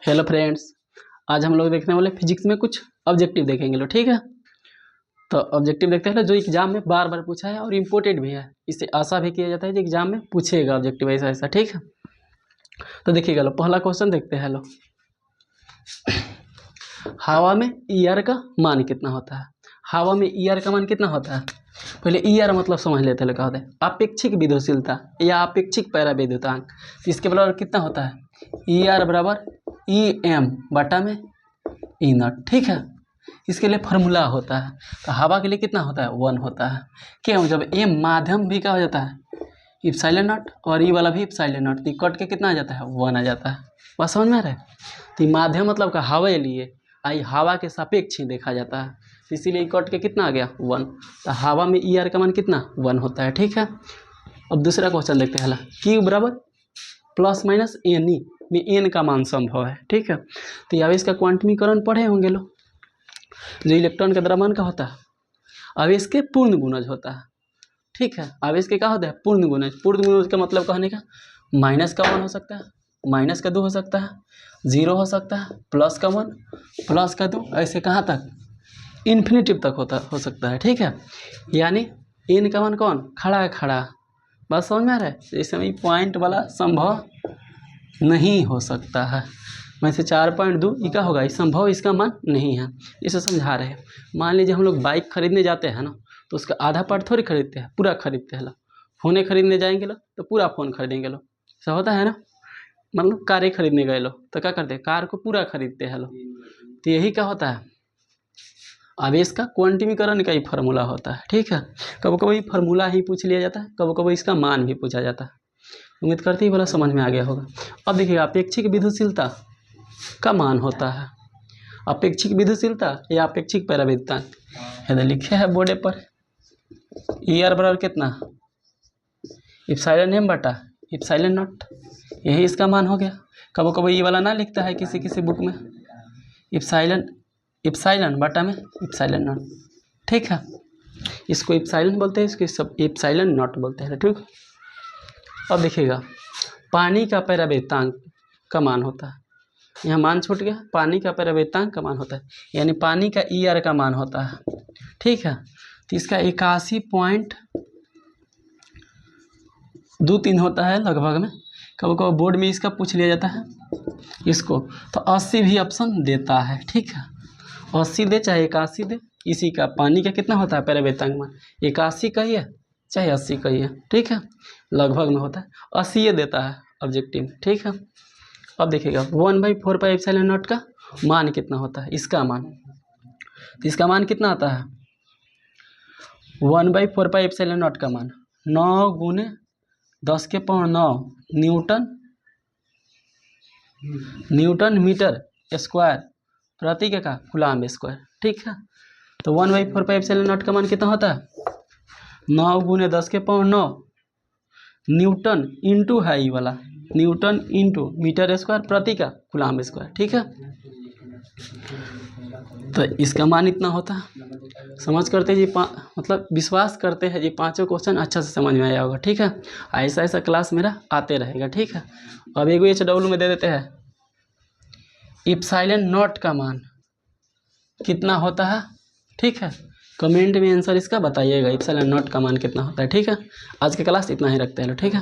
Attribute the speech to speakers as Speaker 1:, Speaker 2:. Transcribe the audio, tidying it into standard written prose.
Speaker 1: Hello friends, आज हम लोग देखने वाले फिजिक्स में कुछ ऑब्जेक्टिव देखेंगे लो। ठीक है, तो ऑब्जेक्टिव देखते हैं जो एग्जाम में बार बार पूछा है और इम्पोर्टेंट भी है। इससे आशा भी किया जाता है कि एग्जाम में पूछेगा ऑब्जेक्टिव ऐसा ऐसा। ठीक है, तो देखिएगा लो, पहला क्वेश्चन देखते हैं लो। हवा में ईआर का मान कितना होता है? हवा में ईआर का मान कितना होता है? पहले ईआर मतलब समझ लेते हैं, क्या होता है? अपेक्षिक विद्युतशीलता या अपेक्षिक पैराविद्युतांक। इसके बराबर कितना होता है? ईआर बराबर ई एम बटा में ई नॉट। ठीक है, इसके लिए फार्मूला होता है। तो हवा के लिए कितना होता है? 1 होता है। क्यों? जब एम माध्यम भी क्या हो जाता है? इप्सिलॉन नॉट, और ई वाला भी इप्सिलॉन नॉट, तो कट के कितना आ जाता है? 1 आ जाता है। बात समझ में आ रहा है? तो माध्यम मतलब का हवा के लिए आई हवा के सापेक्ष ही देखा जाता है, तो इसीलिए कट के कितना आ गया? 1। तो हवा में ई आर का मान कितना? 1 होता है। ठीक है, अब दूसरा क्वेश्चन देखते हैं। क्यू बराबर प्लस माइनस एन ई में एन का मान संभव है। ठीक है, तो आवेश का क्वांटमीकरण पढ़े होंगे लोग। जो इलेक्ट्रॉन का द्रव्यमान का होता है, आवेश के पूर्ण गुणज होता है। ठीक है, आवेश के क्या होता है? पूर्ण गुणज। पूर्ण गुणज का मतलब कहने का माइनस का 1 हो सकता है, माइनस का 2 हो सकता है, 0 हो सकता है, प्लस का 1, प्लस का 2, ऐसे कहाँ तक? इन्फिनिटिव तक हो सकता है। ठीक है, यानी एन का मान कौन? खड़ा खड़ा। बात समझ में आ रहा है? जैसे में पॉइंट वाला संभव नहीं हो सकता है। मैं से 4.2 ये क्या होगा? इस संभव इसका मान नहीं है। इसे समझा रहे हैं। मान लीजिए हम लोग बाइक खरीदने जाते हैं ना, तो उसका आधा पार्ट थोड़ी खरीदते हैं, पूरा खरीदते हैं। लो फोने खरीदने जाएंगे लो तो पूरा फ़ोन खरीदेंगे लो, ऐसा होता है ना। मतलब कारें खरीदने गए लो तो क्या करते हैं? कार को पूरा खरीदते हैं लो। तो यही क्या होता है? आवेश का क्वांटमीकरण का ही फार्मूला होता है। ठीक है, कभी कभी फार्मूला ही पूछ लिया जाता है, कभी कभी इसका मान भी पूछा जाता है। उम्मीद करती है बोला समझ में आ गया होगा। अब देखिए, अपेक्षिक विद्युतशीलता का मान होता है। अपेक्षिक विद्युतशीलता या अपेक्षिक पैराविद्युतांक, इधर लिखे है बोर्ड पर। ई आर बराबर कितना? इप्सिलॉन एम बटा इप्सिलॉन नॉट, यही इसका मान हो गया। कभी कभी ये वाला ना लिखता है किसी किसी बुक में, इप्सिलॉन बटा में इप्सिलॉन नॉट। ठीक है, इसको इप्सिलॉन बोलते हैं, इसको सब इप्सिलॉन नॉट बोलते हैं। ठीक, अब देखिएगा, पानी का पैराविद्युतांक का मान होता है। यहाँ मान छूट गया, पानी का पैराविद्युतांक का मान होता है, यानी पानी का ई आर का मान होता है। ठीक है, तो इसका 81.23 होता है लगभग में। कभी कभी बोर्ड में इसका पूछ लिया जाता है इसको, तो 80 भी ऑप्शन देता है। ठीक है, 80 दे चाहे 81 दे, इसी का पानी का कितना होता है पैराविद्युतांक मान? 81 का ही है चाहे 80 का ही है। ठीक है, लगभग में होता है 80 देता है ऑब्जेक्टिव। ठीक है, अब देखिएगा 1/4πε0 का मान कितना होता है? इसका मान, तो इसका मान कितना आता है? 1/4πε0 का मान 9 गुने 10⁻9 न्यूटन मीटर स्क्वायर प्रति का कूलम्ब स्क्वायर। ठीक है, तो 1/4πε0 का मान कितना होता है? 9 गुने 10⁻9 न्यूटन इंटू है ये वाला, न्यूटन इंटू मीटर स्क्वायर प्रति का कूलम्ब स्क्वायर। ठीक है, तो इसका मान इतना होता है। समझ करते जी मतलब विश्वास करते हैं जी पांचों क्वेश्चन अच्छा से समझ में आया होगा। ठीक है, ऐसा ऐसा क्लास मेरा आते रहेगा। ठीक है, अब एक HW में दे देते हैं इप्सिलॉन नॉट का मान कितना होता है। ठीक है, कमेंट में आंसर इसका बताइएगा, इप्सिलॉन नॉट का मान कितना होता है। ठीक है, आज की क्लास इतना ही रखते हैं। ठीक है।